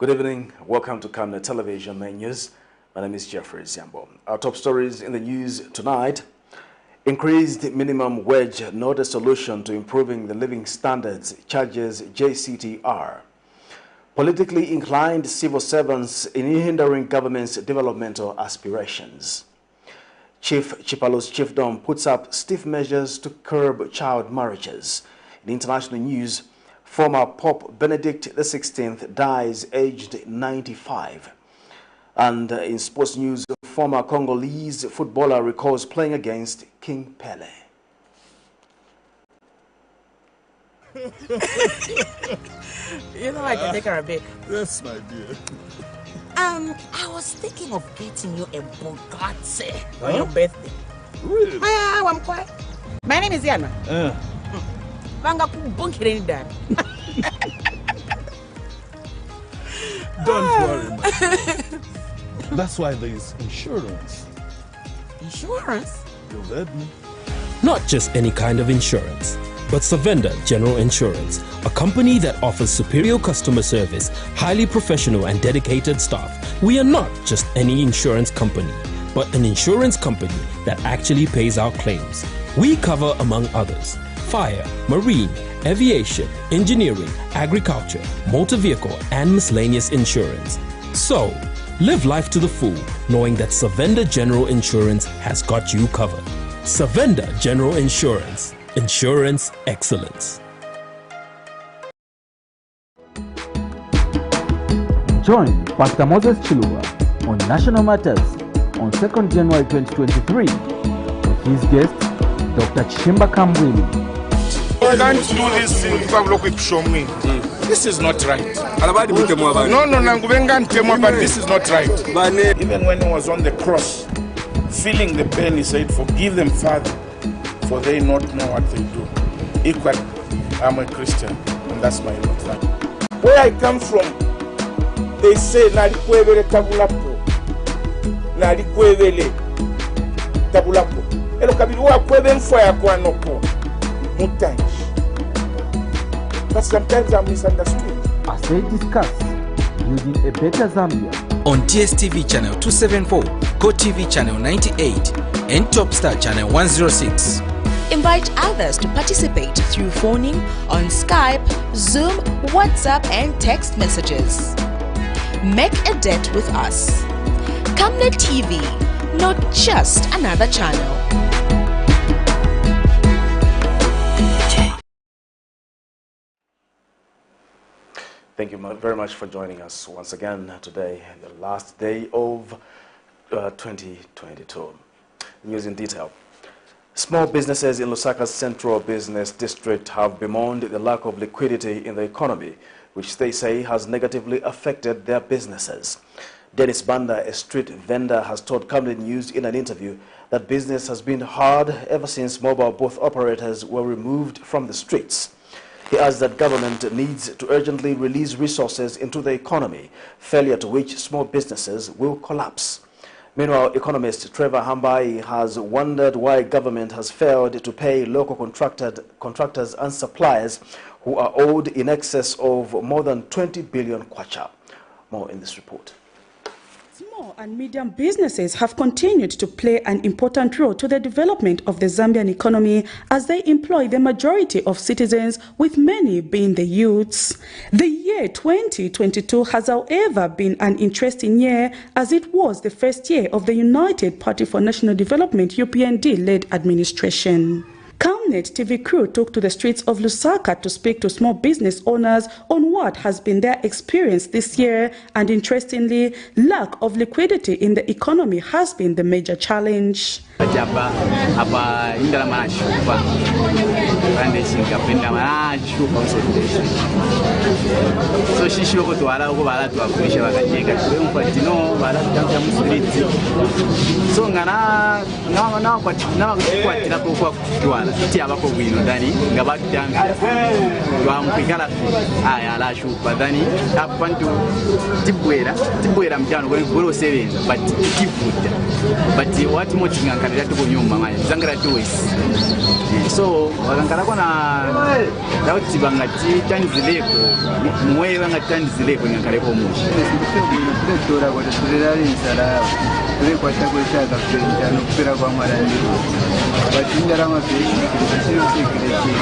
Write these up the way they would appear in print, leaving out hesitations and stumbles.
Good evening. Welcome to Camnet Television Main News. My name is Jeffrey Ziambo. Our top stories in the news tonight. Increased minimum wage not a solution to improving the living standards, charges JCTR. Politically inclined civil servants in hindering government's developmental aspirations. Chief CHIPALO'S chiefdom puts up stiff measures to curb child marriages. In international news, former Pope Benedict XVI dies aged 95. And in sports news, former Congolese footballer recalls playing against King PELÉ. You know I can take her a bit. Yes, my dear. I was thinking of getting you a Bugatti on your birthday. Really? I'm quiet. My name is Yana. Don't worry, my dear. That's why there is insurance. Insurance? You heard me. Not just any kind of insurance, but Savenda General Insurance, a company that offers superior customer service, highly professional and dedicated staff. We are not just any insurance company, but an insurance company that actually pays our claims. We cover, among others, fire, marine, aviation, engineering, agriculture, motor vehicle, and miscellaneous insurance. So, live life to the full, knowing that Savenda General Insurance has got you covered. Savenda General Insurance. Insurance excellence. Join Pastor Moses Chiluba on National Matters on 2nd January 2023 with his guest, Dr. Chishimba Kambwili. You can't do this in Shomwi. This is not right. No, but this is not right. Even when he was on the cross, feeling the pain, he said, "Forgive them, Father, for they not know what they do." Equally, I'm a Christian, and that's my life. Where I come from, they say, "Nalikwevele tabulapo, nalikwevele tabulapo." Elo kabili wa kweve mfwa ya kwa noko mutanji. But sometimes I'm misunderstood. As they discuss building a better Zambia on DSTV channel 274, GoTV channel 98, and Topstar channel 106. Invite others to participate through phoning on Skype, Zoom, WhatsApp, and text messages. Make a date with us. Camnet TV, not just another channel. Thank you very much for joining us once again today, the last day of 2022. News in detail. Small businesses in Lusaka's Central Business District have bemoaned the lack of liquidity in the economy, which they say has negatively affected their businesses. Dennis Banda, a street vendor, has told Camnet News in an interview that business has been hard ever since mobile booth operators were removed from the streets. He adds that government needs to urgently release resources into the economy, failure to which small businesses will collapse. Meanwhile, economist Trevor Hambai has wondered why government has failed to pay local contractors and suppliers who are owed in excess of more than 20 billion kwacha. More in this report. Small and medium businesses have continued to play an important role to the development of the Zambian economy as they employ the majority of citizens, with many being the youths. The year 2022 has, however, been an interesting year, as it was the first year of the United Party for National Development UPND-led administration. Camnet TV crew took to the streets of Lusaka to speak to small business owners on what has been their experience this year, and interestingly, lack of liquidity in the economy has been the major challenge. So batwala tujja mu street so nga nabakwatira kwa kutwala tiabako bwino dani nga batutambira lwamukwikala aya alashupa dani apantu tibwera mjano bwero sebenza but kivuta but what much ngankalira tukunyumba manje zangara tuwesi so wakankala kona dauti bangati tanzileko mwe bangati tanzileko ngankaleko mushi tora kwa tulera insala tule kwa chakwe chaka kwenda no kupera kwa marandi batindara mapesi kisio sekireti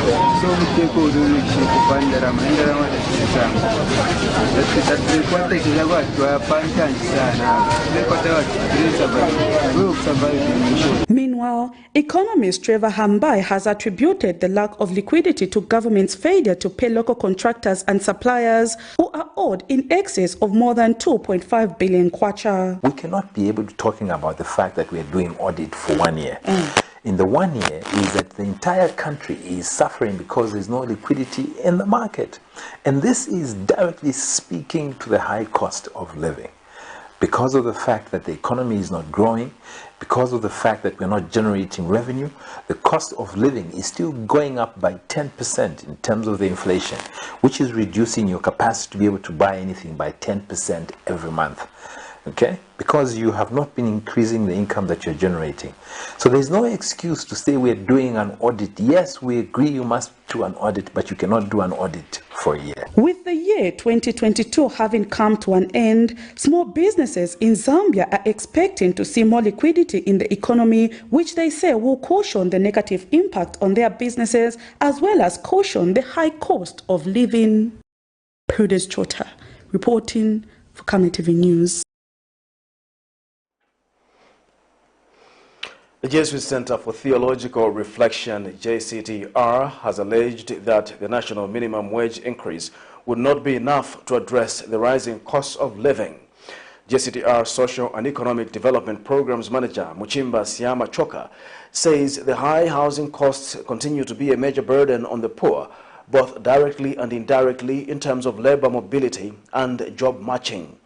so muteko uri chikupandara mandara matashisa tatse kwa tekela kwa twa pantanji sana kwa tawa kiresa ba wewe survive. Meanwhile, economist Trevor Hambai has attributed the lack of liquidity to government's failure to pay local contractors and suppliers who are owed in excess of more than 2.5 billion kwacha. We cannot be able to talking about the fact that we are doing audit for 1 year. In the 1 year is that the entire country is suffering because there's no liquidity in the market. And this is directly speaking to the high cost of living. Because of the fact that the economy is not growing, because of the fact that we're not generating revenue, the cost of living is still going up by 10% in terms of the inflation, which is reducing your capacity to be able to buy anything by 10% every month. Okay? Because you have not been increasing the income that you're generating. So there's no excuse to say we're doing an audit. Yes, we agree you must do an audit, but you cannot do an audit for a year. With the year 2022 having come to an end, small businesses in Zambia are expecting to see more liquidity in the economy, which they say will cushion the negative impact on their businesses, as well as cushion the high cost of living. Prudence Chota, reporting for Camnet TV News. The Jesuit Center for Theological Reflection, JCTR, has alleged that the national minimum wage increase would not be enough to address the rising costs of living. JCTR Social and Economic Development Programs Manager Muchimba Siama Choka says the high housing costs continue to be a major burden on the poor, both directly and indirectly in terms of labor mobility and job matching.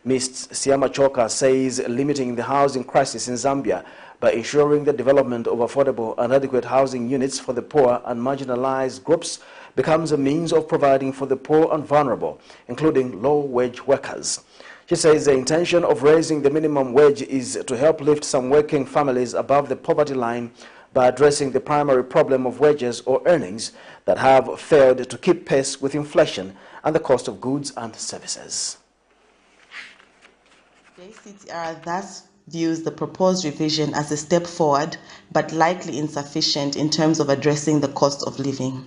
Ms. Siama Choka says limiting the housing crisis in Zambia by ensuring the development of affordable and adequate housing units for the poor and marginalized groups becomes a means of providing for the poor and vulnerable, including low-wage workers. She says the intention of raising the minimum wage is to help lift some working families above the poverty line by addressing the primary problem of wages or earnings that have failed to keep pace with inflation and the cost of goods and services. JCTR thus views the proposed revision as a step forward, but likely insufficient in terms of addressing the cost of living.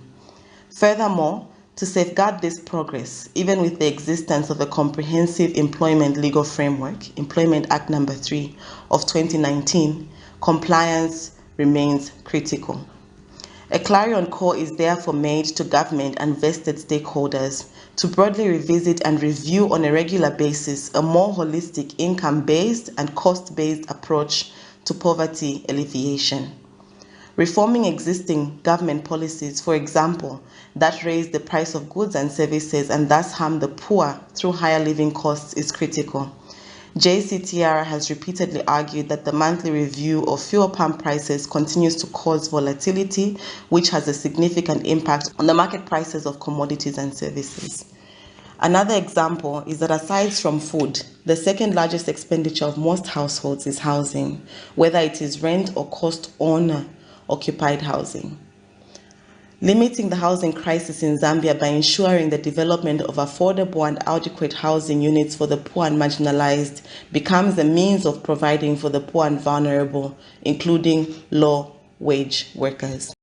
Furthermore, to safeguard this progress, even with the existence of a comprehensive employment legal framework, Employment Act No. 3 of 2019, compliance remains critical. A clarion call is therefore made to government and vested stakeholders to broadly revisit and review on a regular basis a more holistic income-based and cost-based approach to poverty alleviation. Reforming existing government policies, for example, that raise the price of goods and services and thus harm the poor through higher living costs is critical. JCTR has repeatedly argued that the monthly review of fuel pump prices continues to cause volatility, which has a significant impact on the market prices of commodities and services. Another example is that aside from food, the second largest expenditure of most households is housing, whether it is rent or cost owner-occupied housing. Limiting the housing crisis in Zambia by ensuring the development of affordable and adequate housing units for the poor and marginalized becomes a means of providing for the poor and vulnerable, including low-wage workers.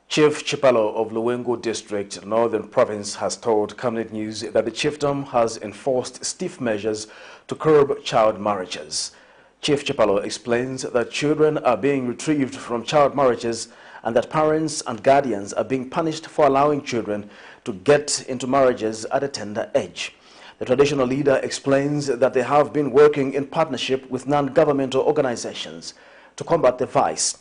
Chief Chipalo of Luwengo District, Northern Province, has told Camnet News that the chiefdom has enforced stiff measures to curb child marriages. Chief Chipalo explains that children are being retrieved from child marriages and that parents and guardians are being punished for allowing children to get into marriages at a tender age. The traditional leader explains that they have been working in partnership with non-governmental organizations to combat the vice.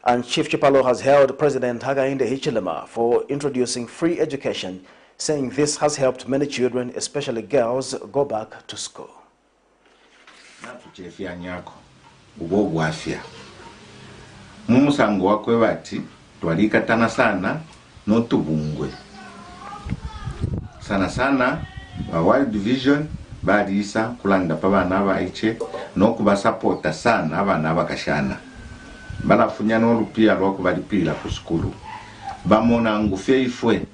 And Chief Chipalo has hailed President Hakainde Hichilema for introducing free education saying this has helped many children, especially girls, go back to school. Mumusango wakwe bati twalikatana sana notubungwe sana wa World Vision balisa kulanda pabana baiche nokubasapota sana abana bakashana balafunya n'olupia lw'okubalipira ku skulu bamona ngufe ifwe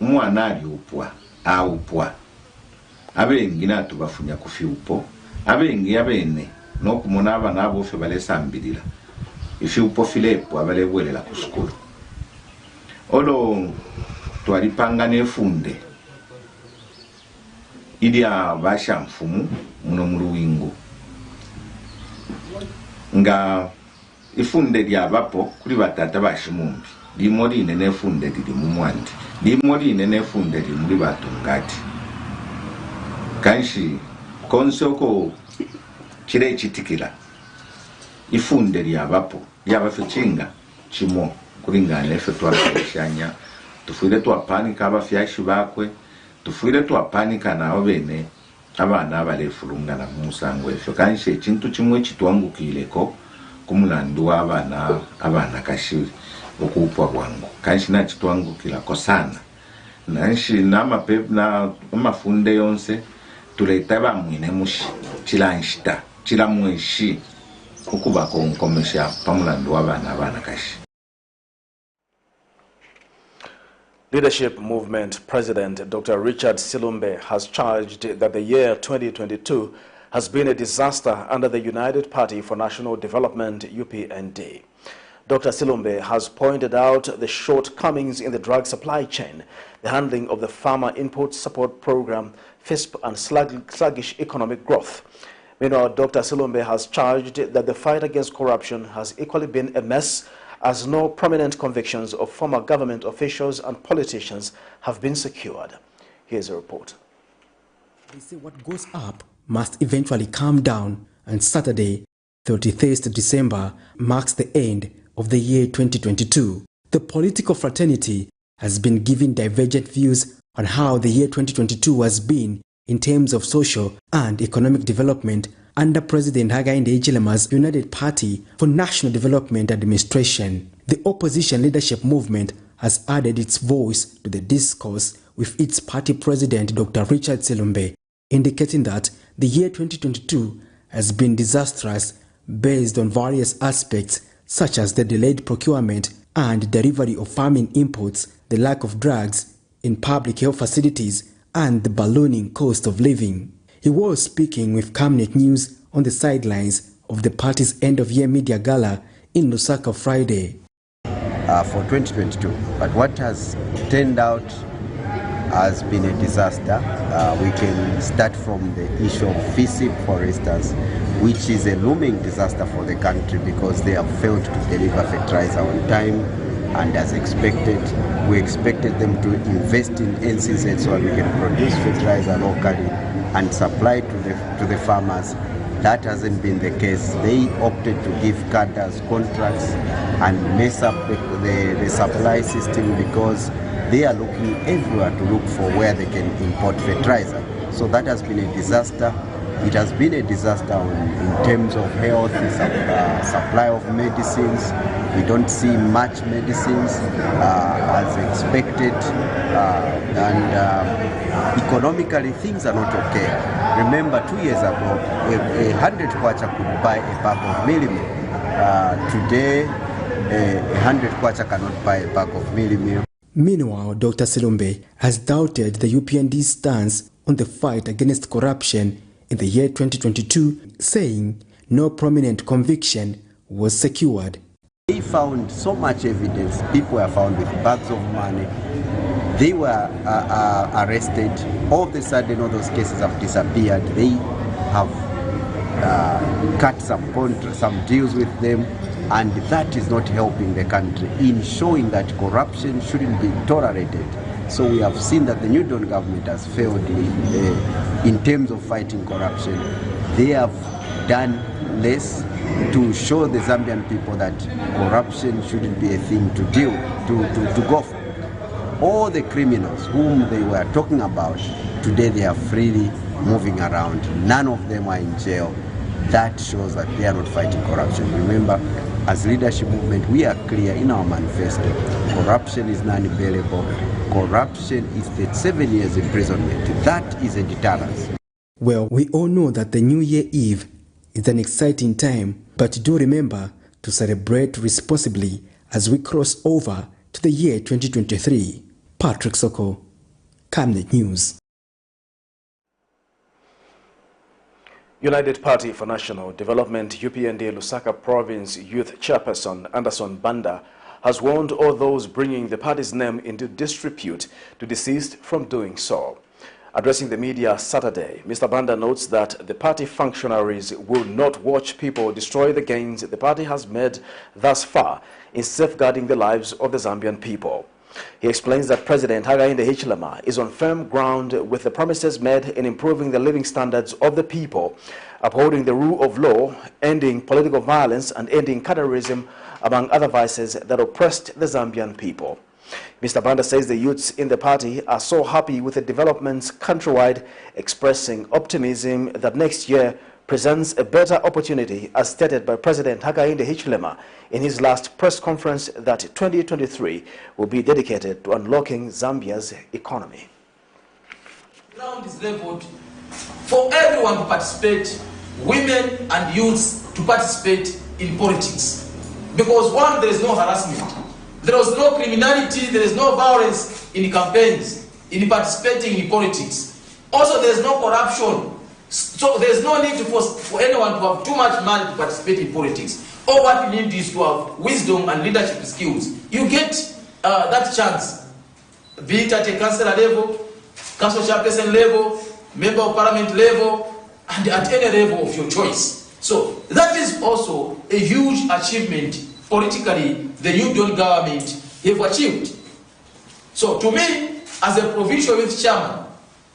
umwana aliupwa aupwa abengi natu bafunya kufiupo abengi abene nokumona abana abo fe balesambirira ifiupo filepo abalebwelela ku skulu olo twalipanga nefunde ili abasha mfumu muno mu Luwingu nga ifunde lyabapo kuli batata bashimumbi limo line nefunde lili mu Mwandi limo line nefunde lili muri Batungati kanshi konsoko kire kitikira ifunde lyabapo lyabafechinga chimo kulingana efe twakashanya tufuire twapanika abafyashi bakwe tufuire twapanika nabo bene abana abalefulungana mu musango efe kanshi ekintu kimwe kitwangukileko kumulandu w'abana kashiri okupwa bwangu kanshi nakitwangukilako sana nanshi n'amapepu n'amafunde yonse tuleta bamwine mushi kilanshita kiramweshi okuba konkomesha pamulandu w'abana kashi. Leadership Movement President Dr. Richard Silumbe has charged that the year 2022 has been a disaster under the United Party for National Development UPND. Dr. Silumbe has pointed out the shortcomings in the drug supply chain, the handling of the Farmer Input Support Program, FISP, and sluggish economic growth. Meanwhile, Dr. Silumbe has charged that the fight against corruption has equally been a mess, as no prominent convictions of former government officials and politicians have been secured. Here's a report. They say what goes up must eventually calm down, and Saturday, 31st December, marks the end of the year 2022. The political fraternity has been giving divergent views on how the year 2022 has been in terms of social and economic development under President Hakainde Hichilema's United Party for National Development administration. The opposition leadership movement has added its voice to the discourse with its party president Dr. Richard Silumbe, indicating that the year 2022 has been disastrous based on various aspects such as the delayed procurement and delivery of farming inputs, the lack of drugs in public health facilities, and the ballooning cost of living. He was speaking with Camnet News on the sidelines of the party's end-of-year media gala in Lusaka Friday. For 2022, but what has turned out has been a disaster. We can start from the issue of FISP, for instance, which is a looming disaster for the country because they have failed to deliver fertilizer on time, and as expected, we expected them to invest in NCZ so that we can produce fertilizer locally and supply to the farmers. That hasn't been the case. They opted to give cadres contracts and mess up the supply system because they are looking everywhere to look for where they can import fertilizer. So that has been a disaster. It has been a disaster in terms of health, supply of medicines. We don't see much medicines as expected, and economically things are not okay. Remember, 2 years ago, 100 kwacha could buy a bag of millimil. Today, 100 kwacha cannot buy a bag of millimil. Meanwhile, Dr. Silumbe has doubted the UPND's stance on the fight against corruption in the year 2022, saying no prominent conviction was secured. They found so much evidence. People were found with bags of money. They were arrested. All of a sudden, all those cases have disappeared. They have cut some deals with them, and that is not helping the country in showing that corruption shouldn't be tolerated. So we have seen that the New Dawn government has failed in terms of fighting corruption. They have done less to show the Zambian people that corruption shouldn't be a thing to deal, to go for. all the criminals whom they were talking about, today they are freely moving around. None of them are in jail. That shows that they are not fighting corruption. Remember, as leadership movement, we are clear in our manifesto. Corruption is non-bearable. Corruption is 37 years imprisonment. That is a deterrence. Well, we all know that the New Year Eve is an exciting time, but do remember to celebrate responsibly as we cross over to the year 2023. Patrick Soko, Camnet News. United Party for National Development UPND Lusaka Province Youth Chairperson Anderson Banda has warned all those bringing the party's name into disrepute to desist from doing so. Addressing the media Saturday, Mr. Banda notes that the party functionaries will not watch people destroy the gains the party has made thus far in safeguarding the lives of the Zambian people. He explains that President Hakainde Hichilema is on firm ground with the promises made in improving the living standards of the people, upholding the rule of law, ending political violence and ending terrorism, among other vices that oppressed the Zambian people. Mr. Banda says the youths in the party are so happy with the developments countrywide, expressing optimism that next year presents a better opportunity, as stated by President Hakainde Hichilema in his last press conference, that 2023 will be dedicated to unlocking Zambia's economy. Ground is leveled for everyone to participate, women and youths to participate in politics. Because one, there is no harassment. There was no criminality, there is no violence in campaigns, in participating in politics. Also, there is no corruption. So there is no need for anyone to have too much money to participate in politics. All what you need is to have wisdom and leadership skills. You get that chance, be it at a councillor level, council chairperson level, member of parliament level, and at any level of your choice. So that is also a huge achievement politically the New Dawn government have achieved. So to me, as a provincial youth chairman,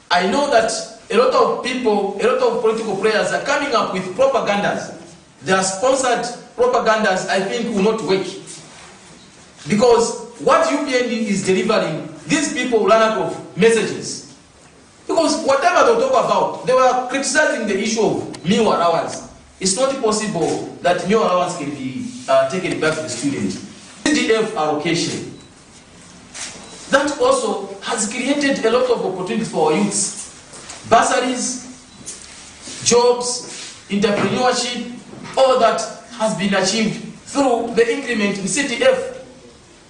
I know that a lot of people, a lot of political players are coming up with propagandas. Their sponsored propagandas, I think, will not work. Because what UPND is delivering, these people run out of messages. Because whatever they talk about, they were criticizing the issue of meal allowance. It's not possible that meal allowance can be taken back to the student. CDF allocation. That also has created a lot of opportunities for our youths. Bursaries, jobs, entrepreneurship, all that has been achieved through the increment in CTF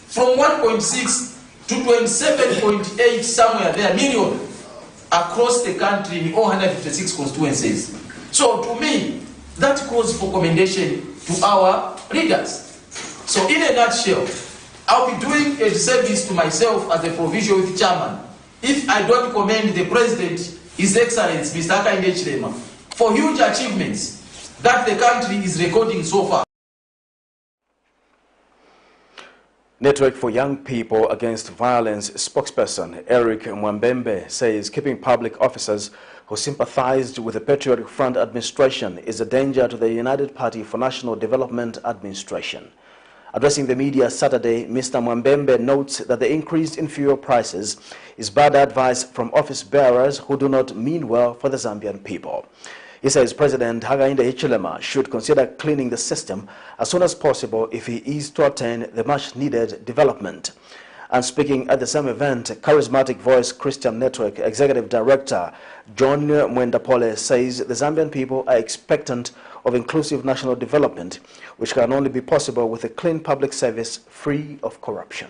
from 1.6 to 27.8 somewhere there million across the country in all 156 constituencies. So to me, that calls for commendation to our leaders. So in a nutshell, I'll be doing a disservice to myself as a provincial youth chairman if I don't commend the President, His Excellency Mr. Hakainde Hichilema, for huge achievements that the country is recording so far. Network for Young People Against Violence spokesperson Eric Mwambembe says keeping public officers who sympathized with the Patriotic Front administration is a danger to the United Party for National Development administration. Addressing the media Saturday, Mr. Mwambembe notes that the increase in fuel prices is bad advice from office bearers who do not mean well for the Zambian people. He says President Hakainde Hichilema should consider cleaning the system as soon as possible if he is to attain the much-needed development. And speaking at the same event, Charismatic Voice Christian Network Executive Director John Mwendapole says the Zambian people are expectant of inclusive national development, which can only be possible with a clean public service free of corruption.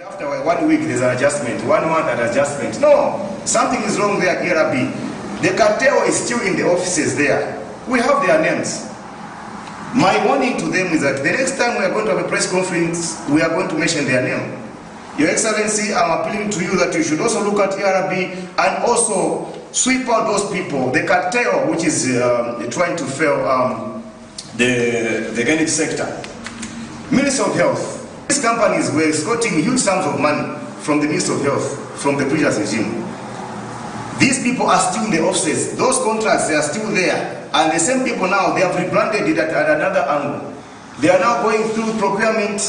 After 1 week, there's an adjustment. 1 month, an adjustment. No, something is wrong there, KRB. The cartel is still in the offices there. We have their names. My warning to them is that the next time we are going to have a press conference, we are going to mention their name. Your Excellency, I'm appealing to you that you should also look at KRB and also sweep out those people, the cartel which is trying to fail the organic sector. Minister of Health. These companies were escorting huge sums of money from the Minister of Health, from the previous regime. These people are still in the offices. Those contracts, they are still there. And the same people now, they have rebranded it at another angle. They are now going through procurement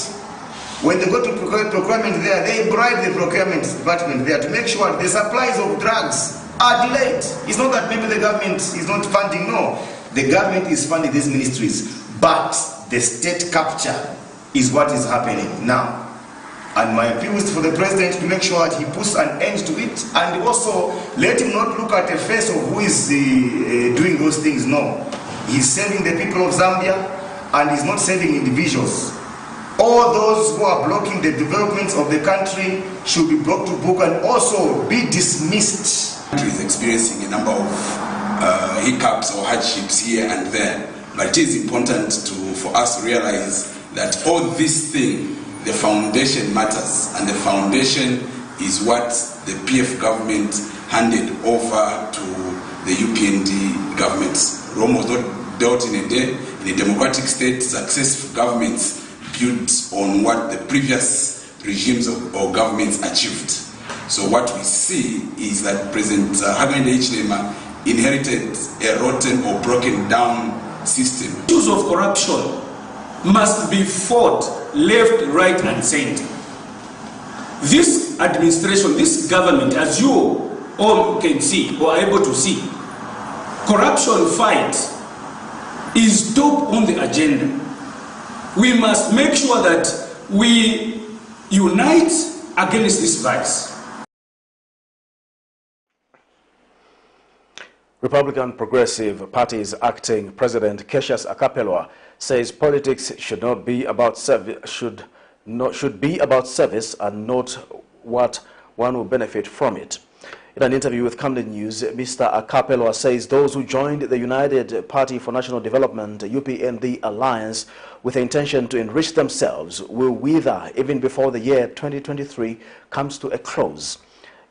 When they go to procurement there, they bribe the procurement department there to make sure the supplies of drugs are delayed. It's not that maybe the government is not funding, no. The government is funding these ministries, but the state capture is what is happening now. And my appeal is for the president to make sure that he puts an end to it, and also let him not look at the face of who is doing those things, no. He's saving the people of Zambia, and he's not saving individuals. All those who are blocking the development of the country should be brought to book and also be dismissed. The country is experiencing a number of hiccups or hardships here and there, but it is important for us to realize that all this thing, the foundation matters, and the foundation is what the PF government handed over to the UPND government. Rome was not built in a day. In a democratic state, successful governments built on what the previous regimes or governments achieved. So what we see is that President Hakainde Hichilema inherited a rotten or broken down system. Issues of corruption must be fought left, right, and center. This administration, this government, as you all can see or are able to see, corruption fight is top on the agenda. We must make sure that we unite against this vice. Republican Progressive Party's acting president Cassius Akapelwa says politics should be about service and not what one will benefit from it. In an interview with Camnet News, Mr. Akapelwa says those who joined the United Party for National Development UPND alliance with the intention to enrich themselves will wither even before the year 2023 comes to a close.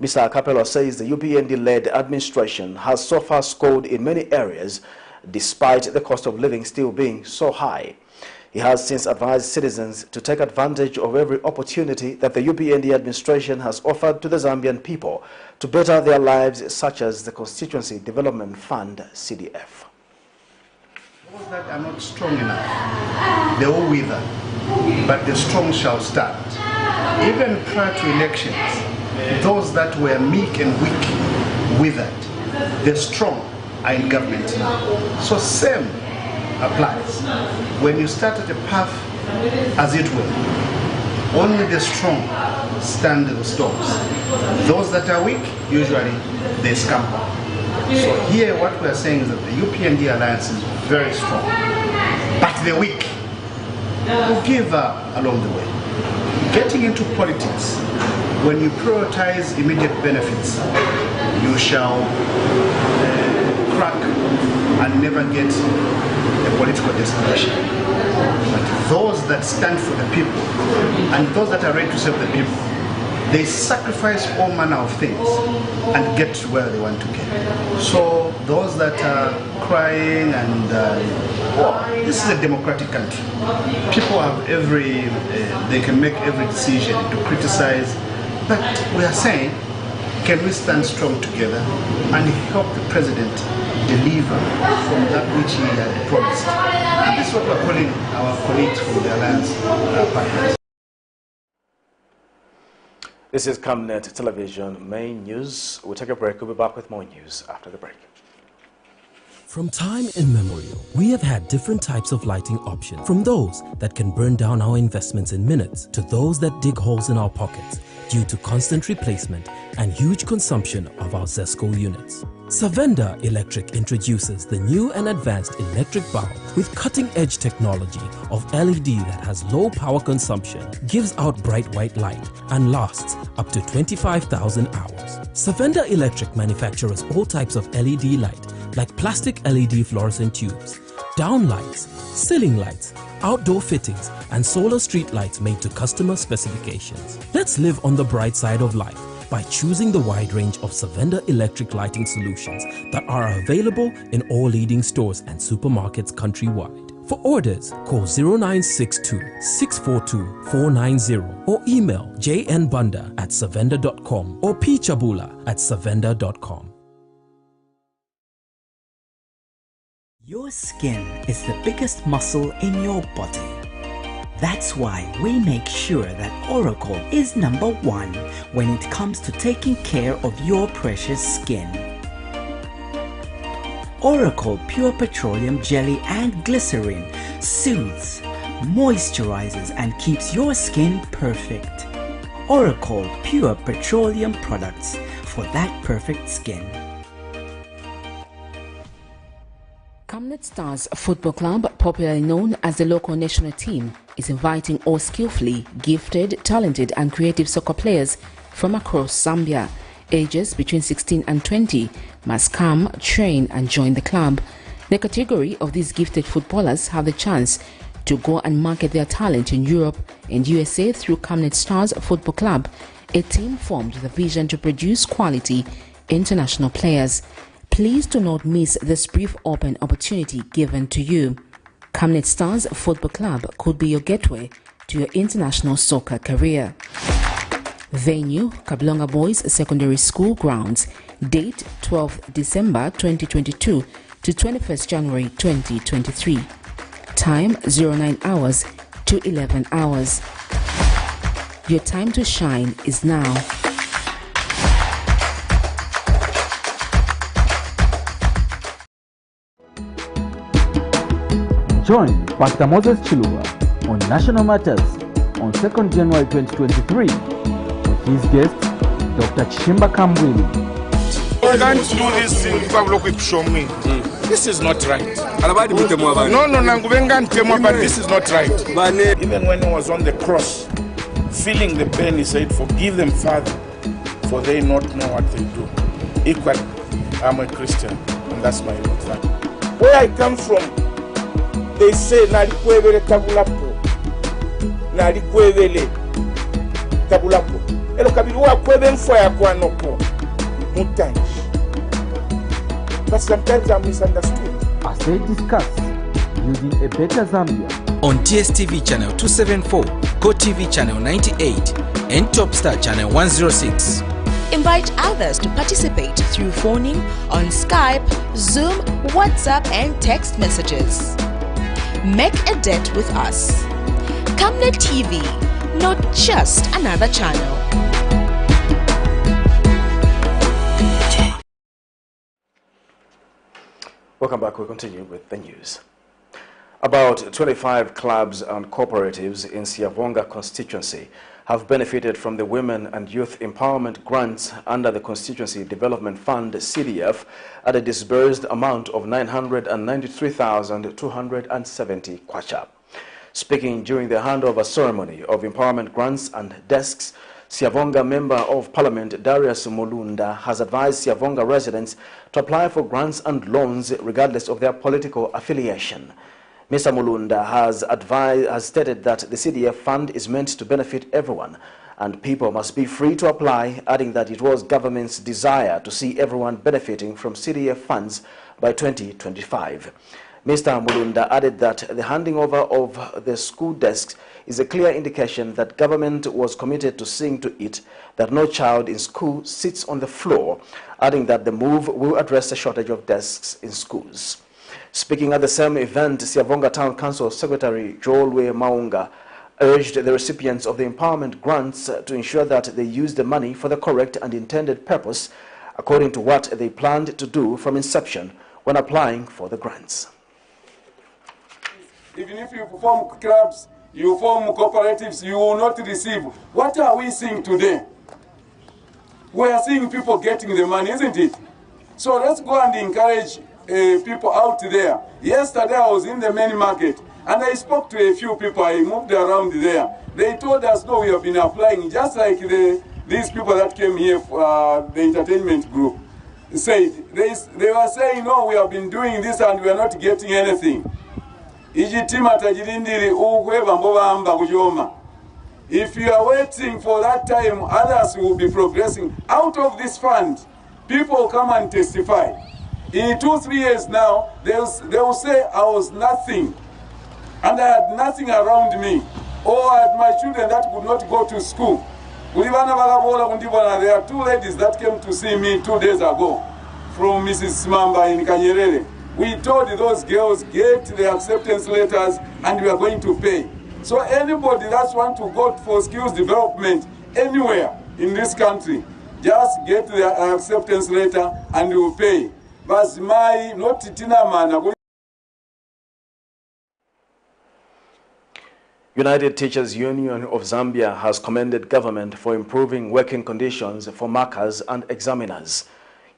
Mr. Akapelwa says the UPND-led administration has so far scored in many areas despite the cost of living still being so high. He has since advised citizens to take advantage of every opportunity that the UPND administration has offered to the Zambian people to better their lives, such as the Constituency Development Fund, CDF. Those that are not strong enough, they will wither, but the strong shall stand. Even prior to elections, those that were meek and weak withered. The strong are in government now. So same applies. When you start at a path, as it were, only the strong stand the storms. Those that are weak, usually they scamper. So here what we are saying is that the UPND alliance is very strong, but the weak will give up along the way. Getting into politics, when you prioritize immediate benefits, you shall crack and never get a political destination. But those that stand for the people and those that are ready to serve the people, they sacrifice all manner of things and get to where they want to get. So those that are crying and this is a democratic country. People have they can make every decision to criticize, but we are saying, can we stand strong together and help the president deliver from that which he had promised? And this is what we're calling our colleagues from the Alliance partners. This is Camnet Television Main News. We'll take a break. We'll be back with more news after the break. From time immemorial, we have had different types of lighting options, from those that can burn down our investments in minutes to those that dig holes in our pockets due to constant replacement and huge consumption of our ZESCO units. Savenda Electric introduces the new and advanced electric bulb with cutting-edge technology of LED that has low power consumption, gives out bright white light, and lasts up to 25,000 hours. Savenda Electric manufactures all types of LED light, like plastic LED fluorescent tubes, down lights, ceiling lights, outdoor fittings, and solar street lights made to customer specifications. Let's live on the bright side of life by choosing the wide range of Savenda electric lighting solutions that are available in all leading stores and supermarkets countrywide. For orders, call 0962 642 490 or email jnbunda@savenda.com or pchabula@savenda.com. Your skin is the biggest muscle in your body. That's why we make sure that Oracle is number one when it comes to taking care of your precious skin. Oracle Pure Petroleum Jelly and Glycerin soothes, moisturizes and keeps your skin perfect. Oracle Pure Petroleum products for that perfect skin. Camnet Stars Football Club, popularly known as the local national team, is inviting all skillfully gifted, talented and creative soccer players from across Zambia. Ages between 16 and 20 must come, train and join the club. The category of these gifted footballers have the chance to go and market their talent in Europe and USA through Camnet Stars Football Club, a team formed with a vision to produce quality international players. Please do not miss this brief open opportunity given to you. Camnet Stars Football Club could be your gateway to your international soccer career. Venue, Kablonga Boys Secondary School grounds. Date 12th December 2022 to 21st January 2023. Time 09 hours to 11 hours. Your time to shine is now. Join Pastor Moses Chiluba on National Matters on 2nd January 2023 with his guest, Dr. Chimbaka Mwili. You can't do this thing Pablo show me. This is not right. No, but this is not right. Even when he was on the cross, feeling the pain, he said, "Forgive them, Father, for they not know what they do." Equally, I'm a Christian, and that's my fact. Where I come from, they say, "Nalikwevele tabulapo, nalikwevele tabulapo." Elo kabiri wa kweve mfo ya kwa noko mutanji. But sometimes I'm misunderstood. As they discuss building a better Zambia on DSTV channel 274, GoTV channel 98, and Topstar channel 106. Invite others to participate through phoning on Skype, Zoom, WhatsApp, and text messages. Make a date with us. Camnet TV, not just another channel. Welcome back. We continue with the news. About 25 clubs and cooperatives in Siavonga constituency have benefited from the Women and Youth Empowerment Grants under the Constituency Development Fund (CDF) at a disbursed amount of 993,270 kwacha. Speaking during the handover ceremony of empowerment grants and desks, Siavonga Member of Parliament Darius Mulunda has advised Siavonga residents to apply for grants and loans regardless of their political affiliation. Mr. Mulunda has stated that the CDF fund is meant to benefit everyone and people must be free to apply, adding that it was government's desire to see everyone benefiting from CDF funds by 2025. Mr. Mulunda added that the handing over of the school desks is a clear indication that government was committed to seeing to it that no child in school sits on the floor, adding that the move will address the shortage of desks in schools. Speaking at the same event, Siavonga Town Council Secretary Joelwe Maunga urged the recipients of the empowerment grants to ensure that they use the money for the correct and intended purpose according to what they planned to do from inception when applying for the grants. Even if you form clubs, you form cooperatives, you will not receive. What are we seeing today? We are seeing people getting the money, isn't it? So let's go and encourage people out there. Yesterday I was in the main market and I spoke to a few people. I moved around there. They told us, no, we have been applying, just like these people that came here, the entertainment group, said. They were saying, no, we have been doing this and we are not getting anything. If you are waiting for that time, others will be progressing. Out of this fund, people come and testify. In 2-3 years now, they will say I was nothing, and I had nothing around me, or I had my children that could not go to school. There are 2 ladies that came to see me 2 days ago from Mrs. Mamba in Kanyerere. We told those girls, get the acceptance letters and we are going to pay. So anybody that wants to go for skills development anywhere in this country, just get the acceptance letter and you will pay. But my not titina man. United Teachers Union of Zambia has commended government for improving working conditions for markers and examiners.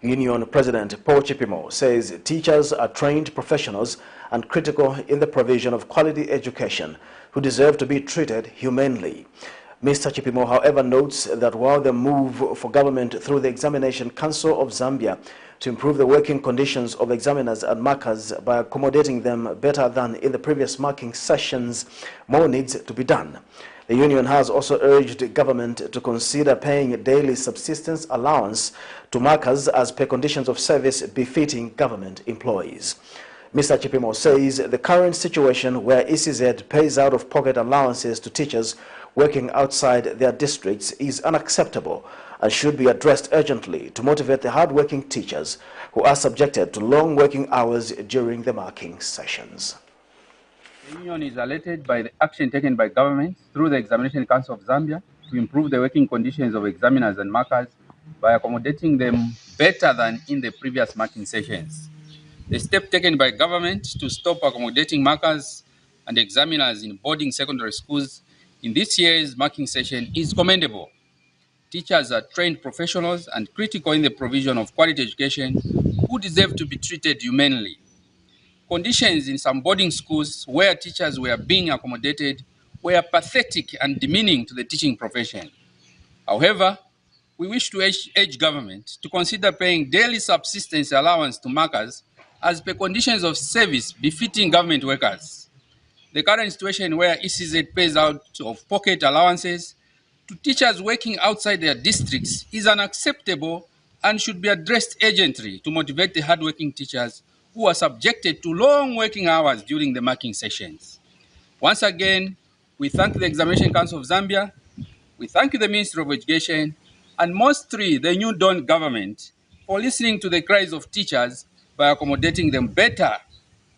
Union President Paul Chipimo says teachers are trained professionals and critical in the provision of quality education who deserve to be treated humanely. Mr. Chipimo, however, notes that while the move for government through the Examination Council of Zambia to improve the working conditions of examiners and markers by accommodating them better than in the previous marking sessions, more needs to be done. The union has also urged government to consider paying daily subsistence allowance to markers as per conditions of service befitting government employees. Mr. Chipimo says the current situation where ECZ pays out-of-pocket allowances to teachers working outside their districts is unacceptable and should be addressed urgently to motivate the hard-working teachers who are subjected to long working hours during the marking sessions. The union is elated by the action taken by government through the Examination Council of Zambia to improve the working conditions of examiners and markers by accommodating them better than in the previous marking sessions. The step taken by government to stop accommodating markers and examiners in boarding secondary schools in this year's marking session is commendable. Teachers are trained professionals and critical in the provision of quality education who deserve to be treated humanely. Conditions in some boarding schools where teachers were being accommodated were pathetic and demeaning to the teaching profession. However, we wish to urge government to consider paying daily subsistence allowance to markers as per conditions of service befitting government workers. The current situation where ECZ pays out of pocket allowances to teachers working outside their districts is unacceptable and should be addressed urgently to motivate the hardworking teachers who are subjected to long working hours during the marking sessions. Once again, we thank the Examination Council of Zambia, we thank the Ministry of Education, and mostly the New Dawn government for listening to the cries of teachers by accommodating them better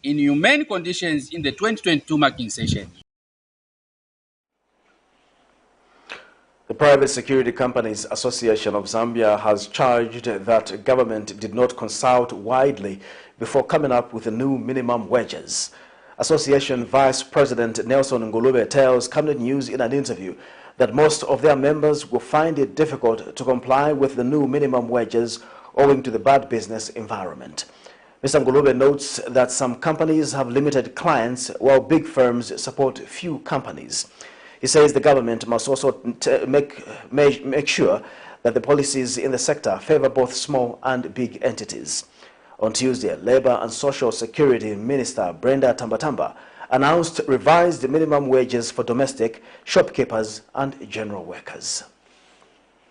in humane conditions in the 2022 marking session. The Private Security Companies Association of Zambia has charged that government did not consult widely before coming up with the new minimum wages. Association Vice President Nelson Ngulube tells Camnet News in an interview that most of their members will find it difficult to comply with the new minimum wages owing to the bad business environment. Mr. Ngulube notes that some companies have limited clients while big firms support few companies. He says the government must also make sure that the policies in the sector favor both small and big entities. On Tuesday, Labour and Social Security Minister Brenda Tambatamba announced revised minimum wages for domestic, shopkeepers and general workers.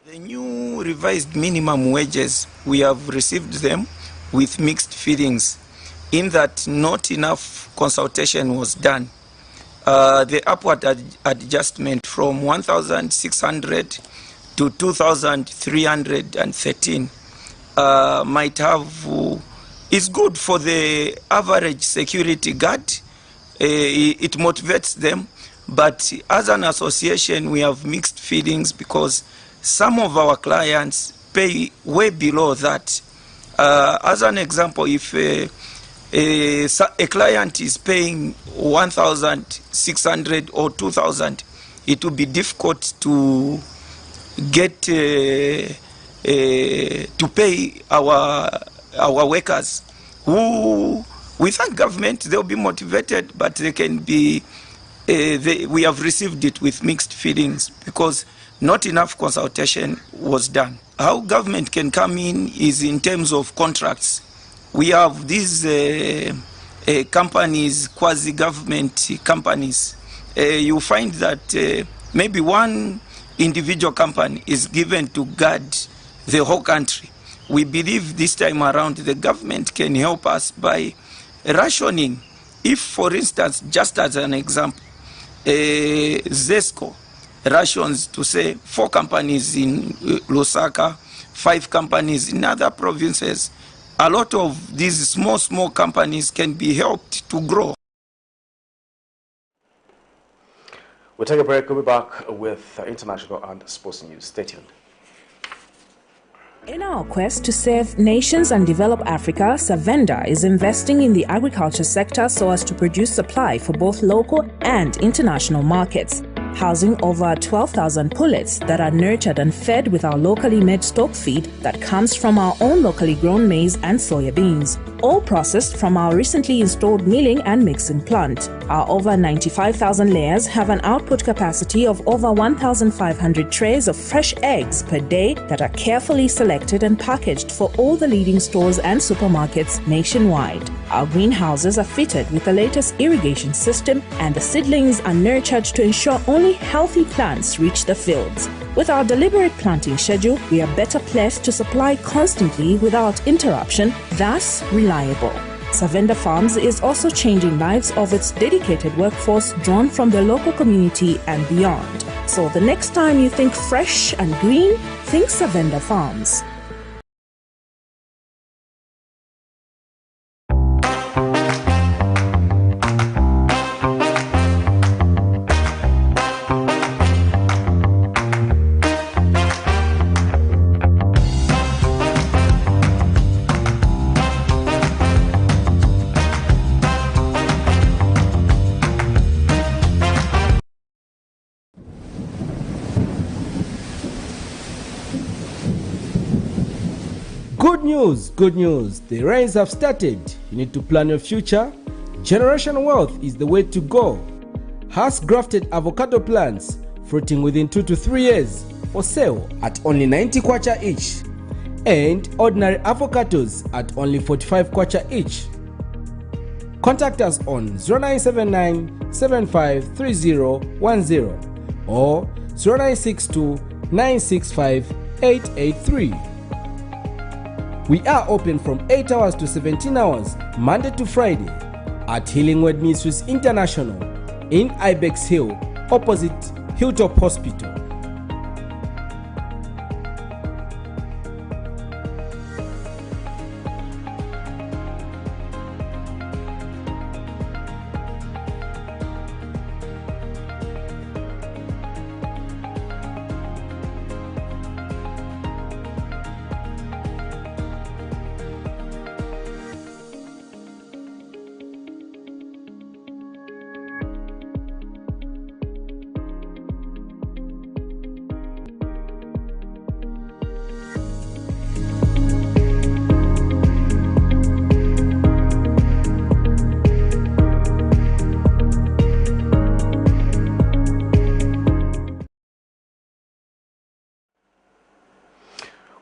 The new revised minimum wages, we have received them with mixed feelings in that not enough consultation was done. The upward adjustment from 1,600 to 2,313 might have, is good for the average security guard. It motivates them, but as an association we have mixed feelings because some of our clients pay way below that. As an example, if a client is paying 1,600 or 2,000, it will be difficult to get to pay our workers who, we thank government, they'll be motivated, but they can be, we have received it with mixed feelings because not enough consultation was done. How government can come in is in terms of contracts. We have these companies, quasi-government companies. You find that maybe one individual company is given to guard the whole country. We believe this time around the government can help us by rationing. If, for instance, just as an example, ZESCO rations to say 4 companies in Lusaka, 5 companies in other provinces, a lot of these small companies can be helped to grow. We'll take a break. We'll be back with international and sports news. Stay tuned. In our quest to save nations and develop Africa, Savenda is investing in the agriculture sector so as to produce supply for both local and international markets, housing over 12,000 pullets that are nurtured and fed with our locally made stock feed that comes from our own locally grown maize and soya beans, all processed from our recently installed milling and mixing plant. Our over 95,000 layers have an output capacity of over 1,500 trays of fresh eggs per day that are carefully selected and packaged for all the leading stores and supermarkets nationwide. Our greenhouses are fitted with the latest irrigation system, and the seedlings are nurtured to ensure only healthy plants reach the fields. With our deliberate planting schedule, we are better placed to supply constantly without interruption, thus reliable. Savenda Farms is also changing lives of its dedicated workforce drawn from the local community and beyond. So the next time you think fresh and green, think Savenda Farms. Good news, the rains have started. You need to plan your future. Generation wealth is the way to go. Has grafted avocado plants fruiting within 2 to 3 years for sale at only 90 kwacha each, and ordinary avocados at only 45 kwacha each. Contact us on 0979 753010 or 0962 965 883. We are open from 8 hours to 17 hours, Monday to Friday, at Healing Word Ministries International in Ibex Hill, opposite Hilltop Hospital.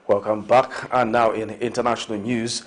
Welcome back. And now in international news,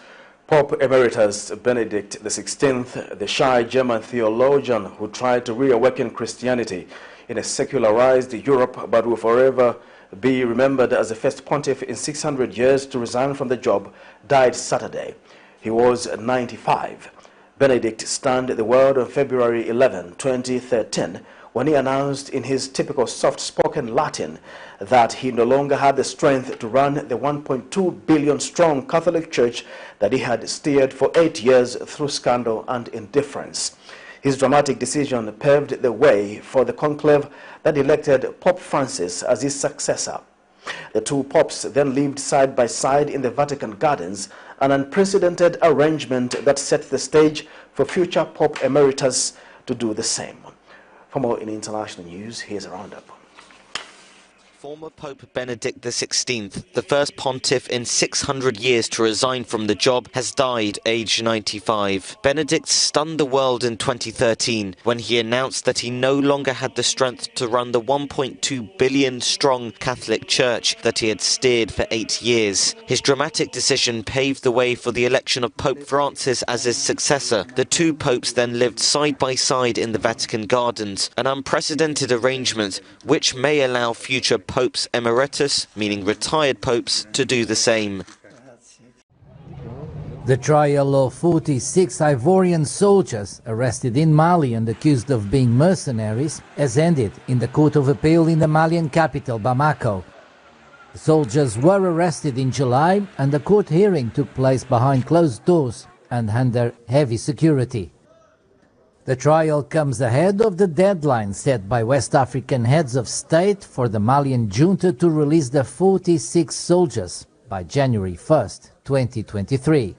Pope Emeritus Benedict XVI, the shy German theologian who tried to reawaken Christianity in a secularized Europe but will forever be remembered as the first pontiff in 600 years to resign from the job, died Saturday. He was 95. Benedict stunned the world on February 11, 2013, when he announced in his typical soft-spoken Latin that he no longer had the strength to run the 1.2 billion strong Catholic Church that he had steered for 8 years through scandal and indifference. His dramatic decision paved the way for the conclave that elected Pope Francis as his successor. The two popes then lived side by side in the Vatican Gardens, an unprecedented arrangement that set the stage for future Pope Emeritus to do the same. For more in international news, here's a roundup. Former Pope Benedict XVI, the first pontiff in 600 years to resign from the job, has died aged 95. Benedict stunned the world in 2013 when he announced that he no longer had the strength to run the 1.2 billion strong Catholic Church that he had steered for 8 years. His dramatic decision paved the way for the election of Pope Francis as his successor. The two popes then lived side by side in the Vatican Gardens, an unprecedented arrangement which may allow future Popes Emeritus, meaning retired popes, to do the same. The trial of 46 Ivorian soldiers arrested in Mali and accused of being mercenaries has ended in the Court of Appeal in the Malian capital, Bamako. The soldiers were arrested in July and the court hearing took place behind closed doors and under heavy security. The trial comes ahead of the deadline set by West African heads of state for the Malian junta to release the 46 soldiers by January 1st, 2023.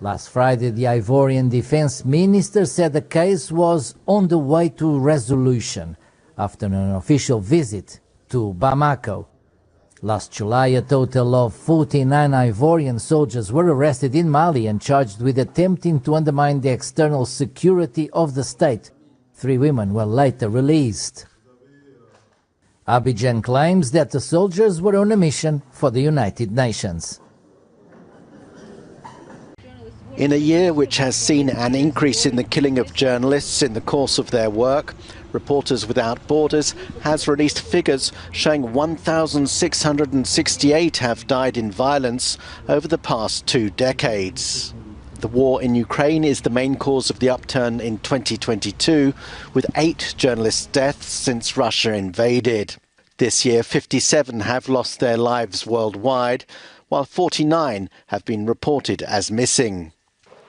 Last Friday, the Ivorian defense minister said the case was on the way to resolution after an official visit to Bamako. Last July, a total of 49 Ivorian soldiers were arrested in Mali and charged with attempting to undermine the external security of the state. 3 women were later released. Abidjan claims that the soldiers were on a mission for the United Nations. In a year which has seen an increase in the killing of journalists in the course of their work, Reporters Without Borders has released figures showing 1,668 have died in violence over the past 2 decades. The war in Ukraine is the main cause of the upturn in 2022, with 8 journalists' deaths since Russia invaded. This year, 57 have lost their lives worldwide, while 49 have been reported as missing.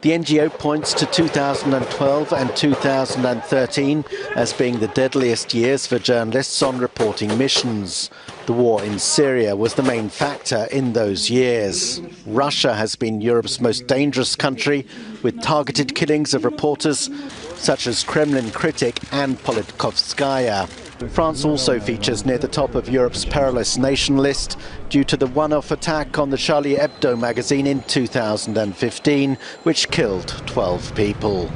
The NGO points to 2012 and 2013 as being the deadliest years for journalists on reporting missions. The war in Syria was the main factor in those years. Russia has been Europe's most dangerous country, with targeted killings of reporters such as Kremlin critic Anne Politkovskaya. France also features near the top of Europe's perilous nation list due to the one-off attack on the Charlie Hebdo magazine in 2015, which killed 12 people.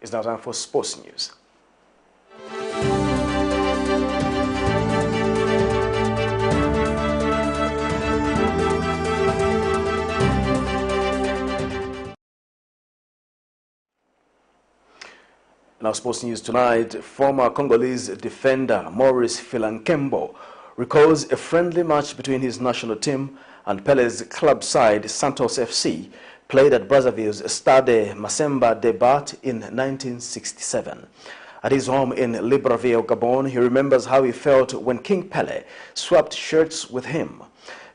It's now time for sports news. In our sports news tonight, former Congolese defender Maurice Philankembo recalls a friendly match between his national team and Pelé's club side Santos FC, played at Brazzaville's Stade Masemba Debat in 1967. At his home in Libreville, Gabon, he remembers how he felt when King Pelé swapped shirts with him.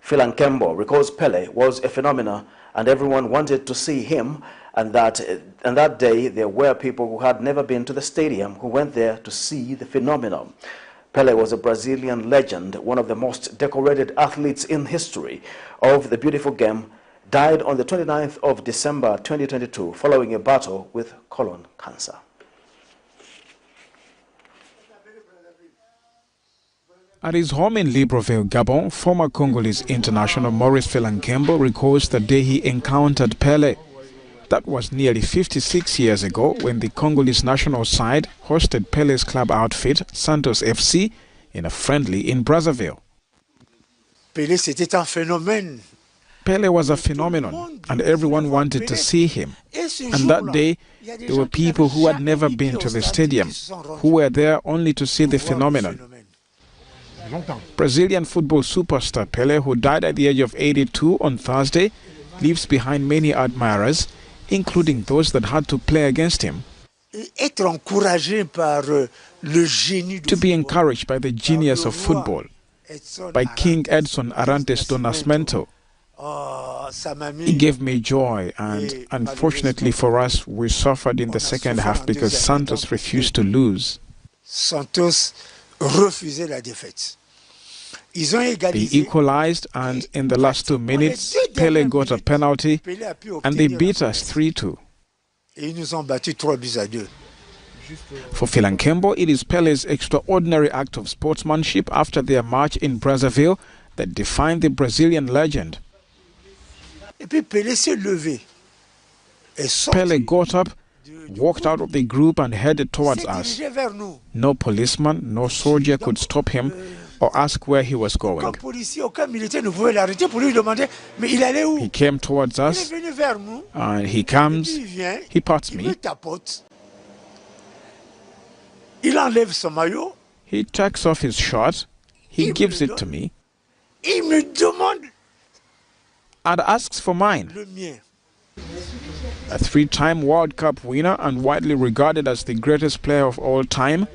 Philankembo recalls Pelé was a phenomenon and everyone wanted to see him, and that day there were people who had never been to the stadium who went there to see the phenomenon. Pelé was a Brazilian legend, one of the most decorated athletes in history of the beautiful game, died on the 29th of December 2022 following a battle with colon cancer. At his home in Libreville, Gabon, former Congolese international Maurice Philankembo recalls the day he encountered Pelé. That was nearly 56 years ago when the Congolese national side hosted Pelé's club outfit, Santos FC, in a friendly in Brazzaville. Pelé was a phenomenon and everyone wanted to see him. And that day, there were people who had never been to the stadium, who were there only to see the phenomenon. Brazilian football superstar Pelé, who died at the age of 82 on Thursday, leaves behind many admirers, including those that had to play against him. To be encouraged by the genius of football, by King Edson Arantes do Nascimento. It gave me joy, and unfortunately for us, we suffered in the second half because Santos refused to lose. They equalized, and in the last 2 minutes, Pelé got a penalty, and they beat us 3-2. For Philankembo, it is Pelé's extraordinary act of sportsmanship after their match in Brazzaville that defined the Brazilian legend. Pelé got up, walked out of the group and headed towards us. No policeman, no soldier could stop him or ask where he was going. He came towards us, and he comes, he pats me. He takes off his shirt, he gives it to me, and asks for mine. A 3-time World Cup winner and widely regarded as the greatest player of all time,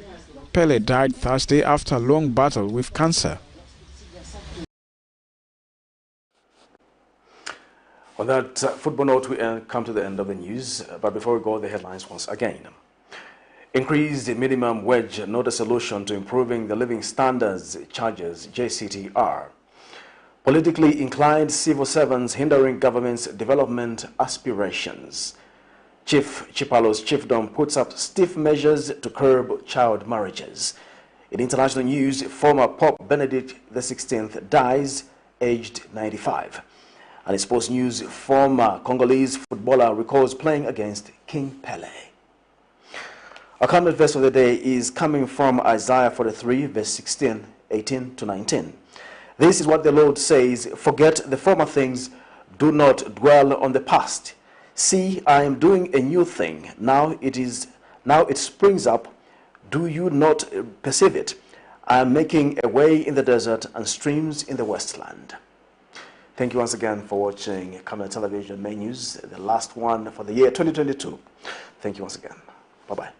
Pelé died Thursday after a long battle with cancer. On that football note, we come to the end of the news. But before we go, the headlines once again. Increased minimum wage, not a solution to improving the living standards, charges JCTR. Politically inclined civil servants hindering government's development aspirations. Chief CHIPALO'S chiefdom puts up stiff measures to curb child marriages. In international news, former Pope Benedict XVI dies, aged 95. And in sports news, former Congolese footballer recalls playing against King Pelé. Our Camnet verse of the day is coming from Isaiah 43, verse 16, 18 to 19. This is what the Lord says, forget the former things, do not dwell on the past. See, I am doing a new thing. Now it springs up. Do you not perceive it? I am making a way in the desert and streams in the wasteland. Thank you once again for watching Camnet Television Main News, the last one for the year 2022. Thank you once again. Bye-bye.